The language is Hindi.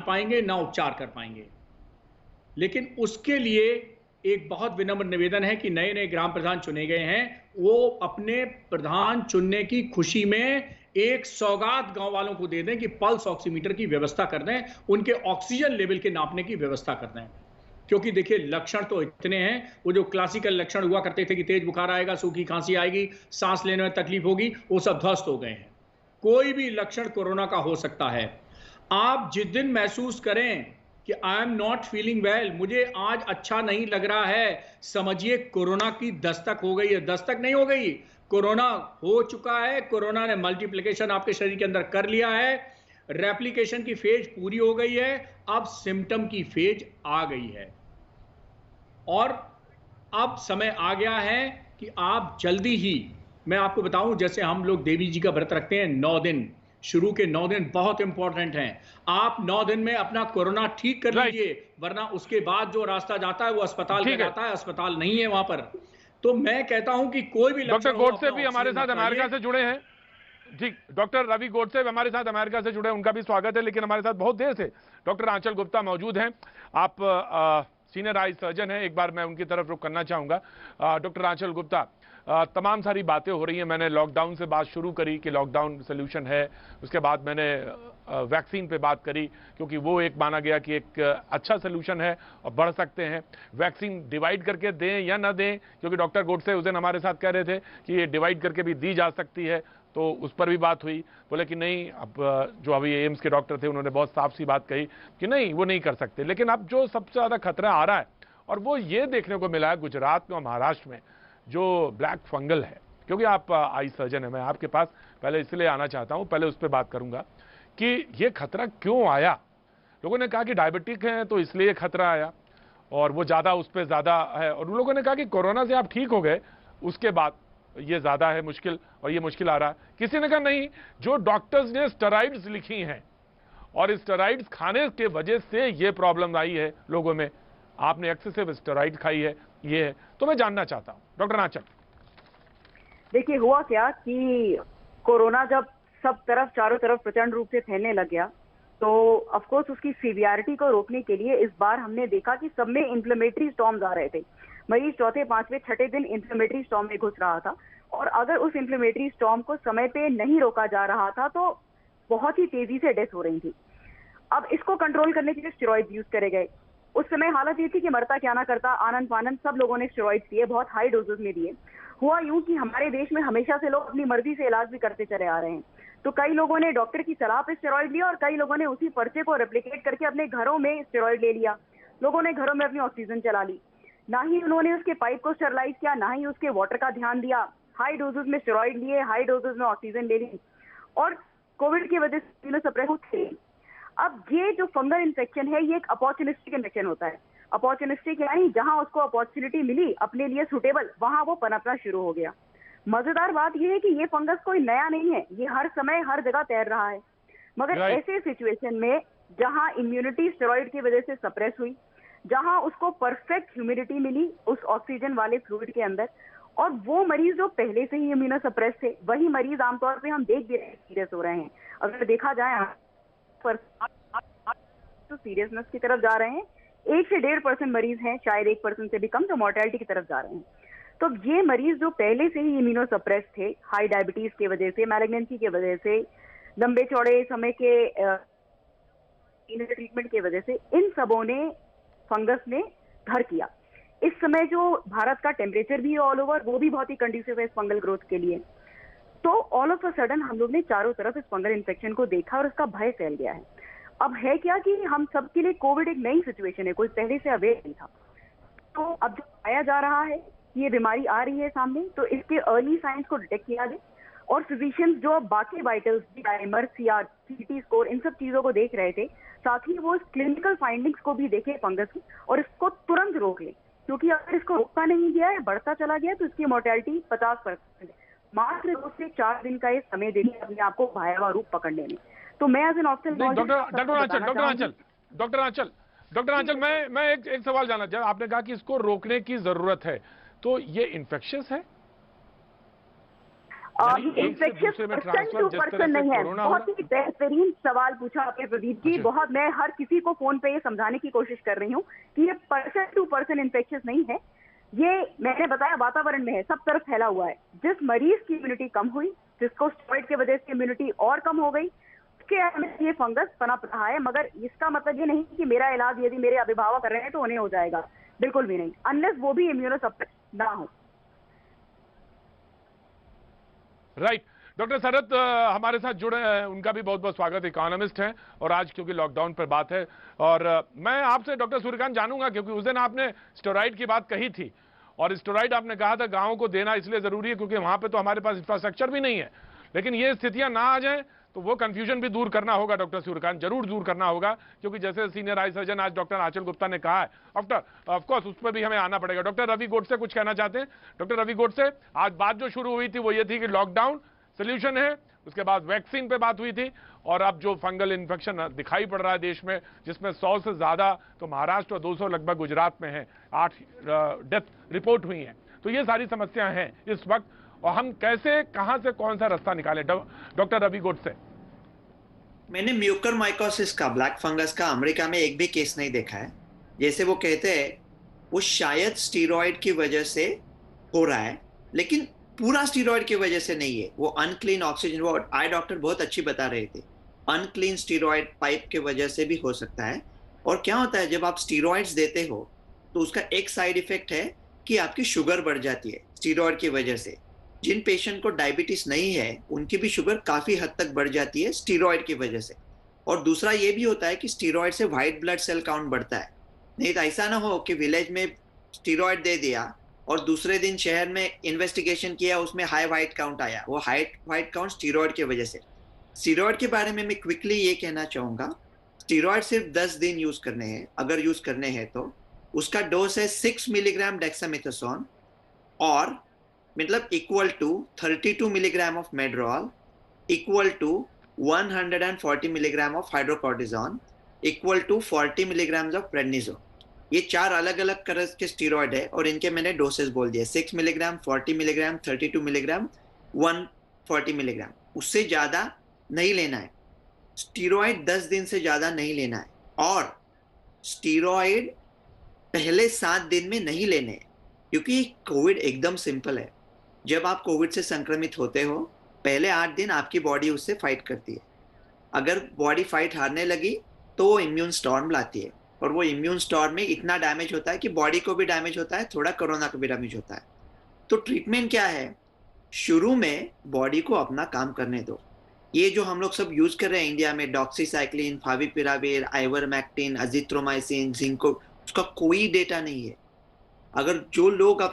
पाएंगे ना उपचार कर पाएंगे। लेकिन उसके लिए एक बहुत विनम्र निवेदन है कि नए नए ग्राम प्रधान चुने गए हैं, वो अपने प्रधान चुनने की खुशी में एक सौगात गांव वालों को दे दें कि पल्स ऑक्सीमीटर की व्यवस्था कर दें, उनके ऑक्सीजन लेवल के नापने की व्यवस्था कर दें। क्योंकि देखिए लक्षण तो इतने हैं, वो जो क्लासिकल लक्षण हुआ करते थे कि तेज बुखार आएगा, सूखी खांसी आएगी, सांस लेने में तकलीफ होगी, वो सब ध्वस्त हो गए हैं। कोई भी लक्षण कोरोना का हो सकता है। आप जिस दिन महसूस करें कि I am not feeling well, मुझे आज अच्छा नहीं लग रहा है, समझिए कोरोना की दस्तक हो गई है। दस्तक नहीं हो गई, कोरोना हो चुका है। कोरोना ने मल्टीप्लिकेशन आपके शरीर के अंदर कर लिया है, रेप्लिकेशन की फेज पूरी हो गई है, अब सिम्टम की फेज आ गई है। और अब समय आ गया है कि आप जल्दी ही, मैं आपको बताऊं, जैसे हम लोग देवी जी का व्रत रखते हैं 9 दिन, शुरू के 9 दिन बहुत इंपॉर्टेंट हैं। आप 9 दिन में अपना कोरोना ठीक कर लीजिए, वरना उसके बाद जो रास्ता जाता है वो अस्पताल का जाता है, अस्पताल नहीं है वहां पर। तो मैं कहता हूं कि कोई भी डॉक्टर लक्षण हो, गोडसे अपना भी हमारे ऑक्सीजन साथ अमेरिका से जुड़े हैं। ठीक, डॉक्टर रवि गोडसे हमारे साथ अमेरिका से जुड़े हैं, उनका भी स्वागत है। लेकिन हमारे साथ बहुत देर से डॉक्टर आंचल गुप्ता मौजूद हैं। आप सीनियर आई सर्जन हैं, एक बार मैं उनकी तरफ रुख करना चाहूंगा। डॉक्टर आंचल गुप्ता, तमाम सारी बातें हो रही हैं। मैंने लॉकडाउन से बात शुरू करी कि लॉकडाउन सोल्यूशन है, उसके बाद मैंने वैक्सीन पे बात करी क्योंकि वो एक माना गया कि एक अच्छा सोल्यूशन है और बढ़ सकते हैं। वैक्सीन डिवाइड करके दें या ना दें, क्योंकि डॉक्टर गोडसे उस दिन हमारे साथ कह रहे थे कि ये डिवाइड करके भी दी जा सकती है, तो उस पर भी बात हुई। बोले कि नहीं, अब जो अभी एम्स के डॉक्टर थे उन्होंने बहुत साफ सी बात कही कि नहीं, वो नहीं कर सकते। लेकिन अब जो सबसे ज्यादा खतरा आ रहा है और वो ये देखने को मिला है गुजरात में और महाराष्ट्र में, जो ब्लैक फंगल है। क्योंकि आप आई सर्जन है, मैं आपके पास पहले इसलिए आना चाहता हूं, पहले उस पर बात करूंगा कि ये खतरा क्यों आया। लोगों ने कहा कि डायबिटिक है तो इसलिए खतरा आया और वो ज्यादा, उस पर ज्यादा है। और उन लोगों ने कहा कि कोरोना से आप ठीक हो गए, उसके बाद ये ज्यादा है मुश्किल और ये मुश्किल आ रहा है। किसी ने कहा नहीं, जो डॉक्टर्स ने स्टेरॉइड्स लिखी हैं और स्टेरॉइड्स खाने के वजह से ये प्रॉब्लम आई है लोगों में, आपने एक्सेसिव स्टेरॉइड खाई है, ये है। तो मैं जानना चाहता हूं डॉक्टर आंचल। देखिए, हुआ क्या कि कोरोना जब सब तरफ, चारों तरफ प्रचंड रूप से फैलने लग गया, तो ऑफ कोर्स उसकी सीवियरिटी को रोकने के लिए इस बार हमने देखा कि सब में इन्फ्लेमेटरी स्टॉर्म्स आ रहे थे। मरीज चौथे, पांचवें, छठे दिन इन्फ्लेमेटरी स्टॉर्म में घुस रहा था, और अगर उस इन्फ्लेमेटरी स्टॉर्म को समय पे नहीं रोका जा रहा था तो बहुत ही तेजी से डेथ हो रही थी। अब इसको कंट्रोल करने के लिए स्टेरॉइड यूज करे गए। उस समय हालत ये थी कि मरता क्या ना करता, आनंद फानंद सब लोगों ने स्टेरॉइड दिए, बहुत हाई डोजेस में दिए। हुआ यूं कि हमारे देश में हमेशा से लोग अपनी मर्जी से इलाज भी करते चले आ रहे हैं, तो कई लोगों ने डॉक्टर की सलाह पे स्टेरॉइड लिया और कई लोगों ने उसी पर्चे को रेप्लिकेट करके अपने घरों में स्टेरॉइड ले लिया। लोगों ने घरों में अपनी ऑक्सीजन चला ली, ना ही उन्होंने उसके पाइप को स्टेरलाइज किया, ना ही उसके वाटर का ध्यान दिया। हाई डोजेस में स्टेरॉइड लिए, हाई डोजेस में ऑक्सीजन ले ली, और कोविड की वजह से इम्यूनोसप्रेसिव थे। अब ये जो फंगल इन्फेक्शन है, ये एक अपॉर्चुनिस्टिक इन्फेक्शन होता है। अपॉर्चुनिस्टिक यानी जहां उसको अपॉर्चुनिटी मिली अपने लिए सुटेबल, वहां वो पनपना शुरू हो गया। मजेदार बात यह है कि ये फंगस कोई नया नहीं है, ये हर समय हर जगह तैर रहा है। मगर ऐसे सिचुएशन में जहां इम्यूनिटी स्टेरॉइड की वजह से सप्रेस हुई, जहां उसको परफेक्ट ह्यूमिडिटी मिली उस ऑक्सीजन वाले फ्लूइड के अंदर, और वो मरीज जो पहले से ही इम्यूनोसप्रेस थे, वही मरीज आमतौर पे हम देख भी रहे हैं सीरियस हो रहे हैं। अगर देखा जाए तो सीरियसनेस की तरफ जा रहे हैं। 1 से 1.5% मरीज हैं, शायद 1% से भी कम, जो मोर्टेलिटी की तरफ जा रहे हैं। तो ये मरीज जो पहले से ही इम्यूनोसप्रेस थे, हाई डायबिटीज की वजह से, मैलिग्नेंसी की वजह से, लंबे चौड़े समय के ट्रीटमेंट की वजह से, इन सबों ने फंगस ने घर किया। इस समय जो भारत का टेम्परेचर भी ऑल ओवर, वो भी बहुत ही कंड्यूसिव है इस फंगल ग्रोथ के लिए। तो ऑल ऑफ अ सडन हम लोग ने चारों तरफ इस फंगल इन्फेक्शन को देखा और इसका भय फैल गया है। अब है क्या कि हम सबके लिए कोविड एक नई सिचुएशन है, कोई पहले से अवेयर नहीं था। तो अब जो पाया जा रहा है कि ये बीमारी आ रही है सामने, तो इसके अर्ली साइंस को डिटेक्ट किया जाए, और फिजिशियंस जो बाकी वाइटल्स, डायमर, सीआर, सीटी स्कोर, इन सब चीजों को देख रहे थे, साथ ही वो क्लिनिकल फाइंडिंग्स को भी देखे फंगस की, और इसको तुरंत रोक ले। क्योंकि अगर इसको रोका नहीं गया है, बढ़ता चला गया, तो इसकी मोर्टेलिटी 50% है। मात्र 2 से 4 दिन का ये समय देने अपने आप को भयावह रूप पकड़ने में। तो मैं एज एन डॉक्टर आंचल, मैं एक सवाल जानना चाहता। आपने कहा कि इसको रोकने की जरूरत है, तो ये इन्फेक्शियस है? इन्फेक्शियस पर्सन टू पर्सन नहीं है। बहुत ही बेहतरीन सवाल पूछा आपने प्रदीप जी। बहुत, मैं हर किसी को फोन पे ये समझाने की कोशिश कर रही हूँ कि ये पर्सन टू पर्सन इन्फेक्शियस नहीं है। ये मैंने बताया वातावरण में है, सब तरफ फैला हुआ है। जिस मरीज की इम्यूनिटी कम हुई, जिसको स्टेरॉइड की वजह से इम्यूनिटी और कम हो गई, उसके अंदर ये फंगस पनप रहा है। मगर इसका मतलब ये नहीं कि मेरा इलाज यदि मेरे अभिभावक कर रहे हैं तो उन्हें हो जाएगा, बिल्कुल भी नहीं, अनलेस वो भी इम्यूनोसप्रेस ना हो। राइट। डॉक्टर शरद हमारे साथ जुड़े हैं, उनका भी बहुत बहुत स्वागत। इकोनॉमिस्ट हैं और आज क्योंकि लॉकडाउन पर बात है, और मैं आपसे डॉक्टर सूर्यकांत जानूंगा, क्योंकि उस दिन आपने स्टेरॉइड की बात कही थी, और स्टेरॉइड आपने कहा था गांवों को देना इसलिए जरूरी है क्योंकि वहां पे तो हमारे पास इंफ्रास्ट्रक्चर भी नहीं है। लेकिन ये स्थितियां ना आ जाएं तो वो कंफ्यूजन भी दूर करना होगा डॉक्टर सूर्यकांत, जरूर दूर करना होगा, क्योंकि जैसे सीनियर आई सर्जन आज डॉक्टर आंचल गुप्ता ने कहा है, ऑफकोर्स उस पर भी हमें आना पड़ेगा। डॉक्टर रवि गोडसे कुछ कहना चाहते हैं? डॉक्टर रवि गोडसे, आज बात जो शुरू हुई थी वो ये थी कि लॉकडाउन सोल्यूशन है, उसके बाद वैक्सीन पे बात हुई थी, और अब जो फंगल इन्फेक्शन दिखाई पड़ रहा है देश में, जिसमें 100 से ज्यादा तो महाराष्ट्र और 200 लगभग गुजरात में है, 8 डेथ रिपोर्ट हुई हैं। तो ये सारी समस्याएं हैं इस वक्त, और हम कैसे, कहां से कौन सा रास्ता निकालें? डॉक्टर रवि गोडसे। मैंने म्यूकरमाइकोसिस का, ब्लैक फंगस का अमेरिका में एक भी केस नहीं देखा है। जैसे वो कहते हैं वो शायद स्टीरॉयड की वजह से हो रहा है, लेकिन पूरा स्टीरॉयड की वजह से नहीं है। वो अनक्लीन ऑक्सीजन, वो आई डॉक्टर बहुत अच्छी बता रहे थे, अनक्लीन स्टीरॉयड पाइप के वजह से भी हो सकता है। और क्या होता है जब आप स्टीरॉयड्स देते हो तो उसका एक साइड इफेक्ट है कि आपकी शुगर बढ़ जाती है स्टीरॉयड की वजह से। जिन पेशेंट को डायबिटीज नहीं है उनकी भी शुगर काफी हद तक बढ़ जाती है स्टीरॉयड की वजह से। और दूसरा ये भी होता है कि स्टीरॉयड से व्हाइट ब्लड सेल काउंट बढ़ता है। नहीं तो ऐसा ना हो कि विलेज में स्टीरॉयड दे दिया और दूसरे दिन शहर में इन्वेस्टिगेशन किया, उसमें हाई व्हाइट काउंट आया। वो हाई व्हाइट काउंट स्टीरॉयड की वजह से। स्टीरॉयड के बारे में मैं क्विकली ये कहना चाहूंगा, स्टीरॉयड सिर्फ 10 दिन यूज करने हैं। अगर यूज करने हैं तो उसका डोज है 6 मिलीग्राम डेक्सामेथासोन, और मतलब equal to 32 milligram of Medrol, equal to 140 milligram of hydrocortisone, equal to 40 milligram of prednisone. ये 4 अलग अलग तरह के स्टीरॉयड है और इनके मैंने डोसेस बोल दिए, 6 मिलीग्राम, 40 मिलीग्राम, 32 मिलीग्राम, 140 मिलीग्राम। उससे ज्यादा नहीं लेना है। स्टीरॉयड 10 दिन से ज्यादा नहीं लेना है, और स्टीरॉयड पहले 7 दिन में नहीं लेने हैं, क्योंकि कोविड एकदम सिंपल है। जब आप कोविड से संक्रमित होते हो, पहले 8 दिन आपकी बॉडी उससे फाइट करती है। अगर बॉडी फाइट हारने लगी तो वो इम्यून स्टॉर्म लाती है, और वो इम्यून स्टॉर्म में इतना डैमेज होता है कि बॉडी को भी डैमेज होता है, थोड़ा कोरोना को भी डैमेज होता है। तो ट्रीटमेंट क्या है? शुरू में बॉडी को अपना काम करने दो। ये जो हम लोग सब यूज कर रहे हैं इंडिया में, डॉक्सीसाइक्लिन, फाविपिराविर, आइवरमेक्टिन, अजिथ्रोमाइसिन, जिंको, उसका कोई डेटा नहीं है। अगर जो लोग अपने